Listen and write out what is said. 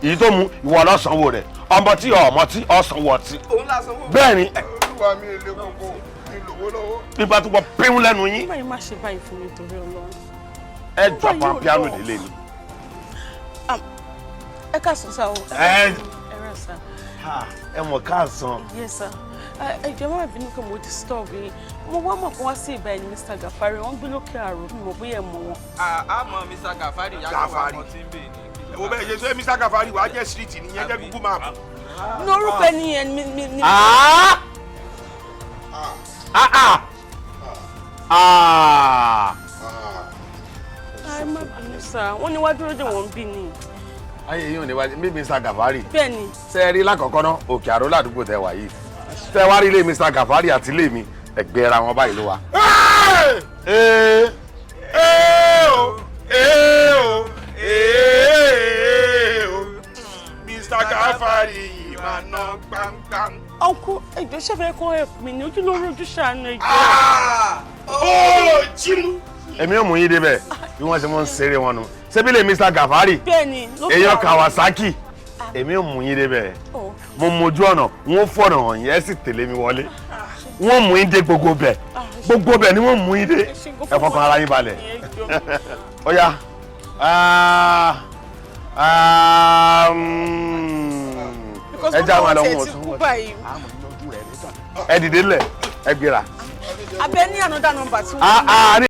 èyí tó mu ìwọ lọ sanwó rẹ̀ ọmọ tí ọmọ tí ọ sanwó ọtí. òun la sanwó. bẹ́ẹ̀ ni. olúwa mi èlé kókó mi lówó lọ́wọ́. nígbà tó wọ pín lẹ́nu yín. báyìí má ṣe báyìí fún mi torí Ọlọ́run. ẹ jọ pa piano délé ni. ẹ káàsán sá o. ẹ rà sá. ẹ mọ̀ káàsán. yes sir. ẹ jẹ́ má bínú pé mo disturb yín mo wá mọ̀ kó wá sí ìbá ẹni Mr. Gafari wọ́n gbé lókè àrò mi mọ̀ bóyá ẹ mọ̀ wọn. a mọ Mr. Gafari yàtọ̀ wà mọ́ tí ń bè ní. wo bẹ́ẹ̀ ṣe sọ Mr. Gafari wàá jẹ́ street nìyẹn jẹ́ Google map. ní orúkọ ẹni yẹn mi. ẹ má bínú sá wọ́n ní wá dúró dè wọ́n bí ni. ayé yìí ò ní wájú bí Mr. Gafari. bẹ́ẹ̀ni. ṣe é rí lákọ̀ọ́kọ́ náà òkè àrò ládùúgbò tẹ wà yìí tẹ wá rí ilé Mr. Gafari àti ilé mi ẹgbẹ́ ra wọn báyìí ló wà. Mr. Gafari yìí máa ná gbangban. ọkọ ẹjọ ṣẹfẹ kọ help mi ní ojúlówó ojú ṣàánú ẹjọ. ó jímú. èmi ò mú yín débẹ̀ bí wọ́n ṣe mọ́ ń ṣeré wọn nu ṣébí lè Mr. Gafari bẹ́ẹ̀ni èèyàn Kawasaki èmi ò mú yín débẹ̀ mo mojú ọ̀nà wọ́n fọ̀nà hàn yẹn sì tẹ̀lé mi wọlé wọ́n mú yín dé gbogbo bẹ̀ ni wọ́n mú yín dé ẹ fọkàn ara yín balẹ̀ ó yá ẹ já wọn lọ wọn tún ẹ dìde lẹ̀ ẹ gbéra. abẹ ní another number tí wọ́n.